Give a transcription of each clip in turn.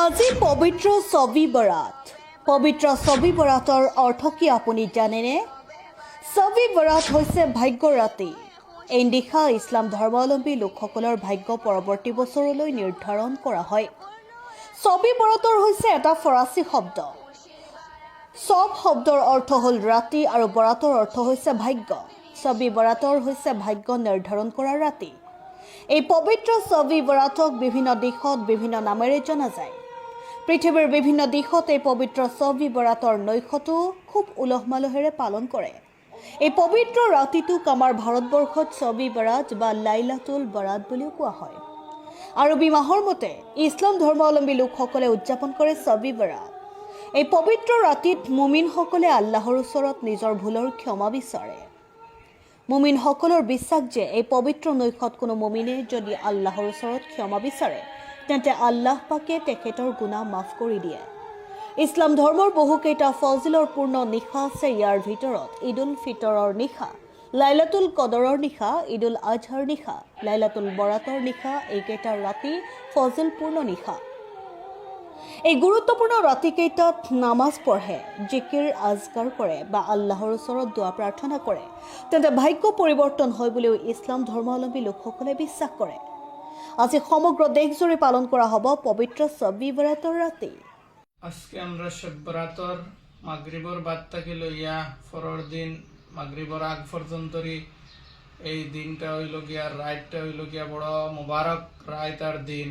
আজি পবিত্ৰ ছবি বৰাত। পবিত্ৰ ছবি বৰাতৰ অৰ্থ কি আপুনি জানেনে? ছবি বৰাত হৈছে ভাগ্যৰ ৰাতি। এই নিশা ইছলাম ধৰ্মাৱলম্বী লোকসকলৰ ভাগ্য পৰৱৰ্তী বছৰলৈ নিৰ্ধাৰণ কৰা হয়। ছবি বৰাতৰ হৈছে এটা ফৰাচী শব্দ। ছব শব্দৰ অৰ্থ হ'ল ৰাতি আৰু বৰাতৰ অৰ্থ হৈছে ভাগ্য। ছবি বৰাতৰ হৈছে ভাগ্য নিৰ্ধাৰণ কৰা ৰাতি। এই পবিত্ৰ ছবি বৰাতক বিভিন্ন দিশত বিভিন্ন নামেৰে জনা যায়। পৃথিৱীৰ বিভিন্ন দিশত এই পবিত্ৰ ছবি বৰাতৰ নৈশটো খুব উলহ মালহেৰে পালন কৰে। এই পবিত্ৰ ৰাতিটোক আমাৰ ভাৰতবৰ্ষত ছবি বৰাত বা লাইলাতুল বৰাত বুলিও কোৱা হয়। আৰবী মাহৰ মতে ইছলাম ধৰ্মাৱলম্বী লোকসকলে উদযাপন কৰে ছবি বৰাত। এই পবিত্ৰ ৰাতিত মুমিনসকলে আল্লাহৰ ওচৰত নিজৰ ভুলৰ ক্ষমা বিচাৰে। মুমিনসকলৰ বিশ্বাস যে এই পবিত্ৰ নৈশত কোনো মুমিনে যদি আল্লাহৰ ওচৰত ক্ষমা বিচাৰে তেন্তে আল্লাহ পাকে তেখেতৰ গুনাহ মাফ কৰি দিয়ে। ইছলাম ধৰ্মৰ বহুকেইটা ফজিলৰ পূৰ্ণ নিশা আছে। ইয়াৰ ভিতৰত ঈদ উল ফিতৰৰ নিশা, লাইলাতুল কদৰৰ নিশা, ঈদ উল আজহাৰ নিশা, লাইলাতুল বৰাতৰ নিশা এইকেইটা ৰাতি ফজিলপূৰ্ণ নিশা। এই গুৰুত্বপূৰ্ণ ৰাতিকেইটাত নামাজ পঢ়ে, জিকিৰ আজকাৰ কৰে বা আল্লাহৰ ওচৰত দোৱা প্ৰাৰ্থনা কৰে তেন্তে ভাগ্য পৰিৱৰ্তন হয় বুলিও ইছলাম ধৰ্মাৱলম্বী লোকসকলে বিশ্বাস কৰে। আজি সমগ্র দেশ জুড়ে পালন করা হব পবিত্র ছবি বরাতর রাতে। আজকে আমরা শব বরাতর মাগরিবর বাদ থেকে লইয়া পরের দিন মাগরিবর আগ পর্যন্তই এই দিনটা হইল গিয়া রাতটা হইল গিয়া বড় মুবারক রাত আর দিন।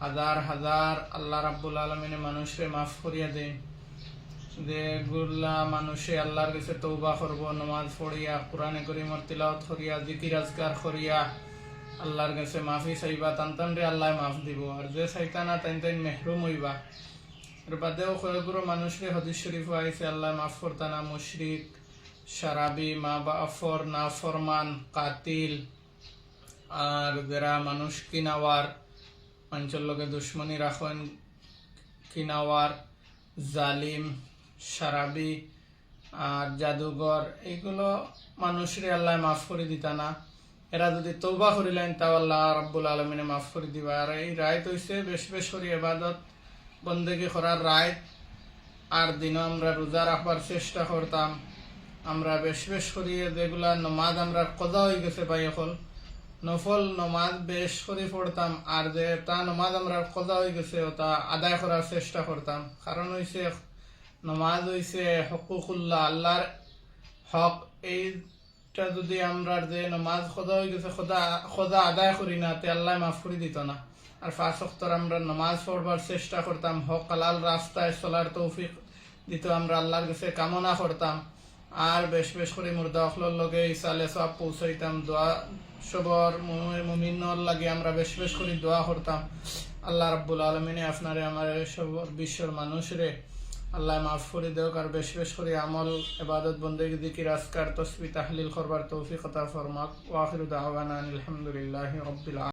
হাজার হাজার আল্লাহ রাব্বুল আলামিনে মানুষে মাফ করিয়া দেন। যেগুলা মানুষে আল্লাহর কাছে তওবা করব, নামাজ পড়িয়া কোরআনে কারীমর তিলাওয়াত করিয়া জিকির আজকার করিয়া আল্লাহর কাছে মাফি চাইবা তান রে আল্লাহ মাফ দিব। আর যে চাইতা না তাইন মেহরুম হইবা। এর বাদেও কয়েকগুলো মানুষকে হাদিস শরীফ আইছে আল্লাহ মাফ করতা না মুশরিক, শারাবি, মা বাফর না ফরমান, কাতিল আর যারা মানুষ কিনাওয়ার মানুষের লগে দুশ্মনী রাখেন, কিনাওয়ার, জালিম, শারাবি আর জাদুঘর এইগুলো মানুষরে আল্লাহ মাফ করে দিতা না। এরা যদি তওবা করিলেন তাও আল্লাহ রাব্বুল আলামিনে মাফ করে দিবা। আর এই রাত হইছে বেশ বেশ করে ইবাদত বন্দেগী করার রাত। আর দিনও আমরা রোজা রাখবার চেষ্টা করতাম। আমরা বেশ বেশ করিয়ে যেগুলা নমাজ আমরা কজা হয়ে গেছে ভাই এখন নফল নমাজ বেশ করে পড়তাম। আর যে তা নমাজ আমরা কজা হয়ে গেছে ওটা আদায় করার চেষ্টা করতাম। কারণ হইছে নমাজ হইছে হকুকুল্লাহ, আল্লাহর হক। এইটা যদি আমরা যে নমাজ খোদা হয়ে গেছে খোদা আদায় করি না তে আল্লাহ মাফ করে দিত না। আর 5 ওয়াক্ত আমরা নমাজ পড়বার চেষ্টা করতাম, হক হালাল রাস্তায় চলার তৌফিক দিত আমরা আল্লাহর কাছে কামনা করতাম। আর বেশ বেশ করে মুর্দা অখলর লগে ইসালে সব পৌঁছাইতাম। দোয়া সবর মুমিনর লাগে আমরা বেশ বেশ করে দোয়া করতাম। আল্লাহ রাব্বুল আলামিনে আপনারে আমার সবর বিশ্বর মানুষরে আল্লাহ মাফ করে দেওক। আর বেশ বেশ করে আমল ইবাদত বন্দেগী জিকির আজকার তাসবিহ তাহলিল করবার তৌফিক আতা ফরমাক। ওয়া আখিরু দাওয়ানা আলহামদুলিল্লাহি রাব্বিল আলামিন।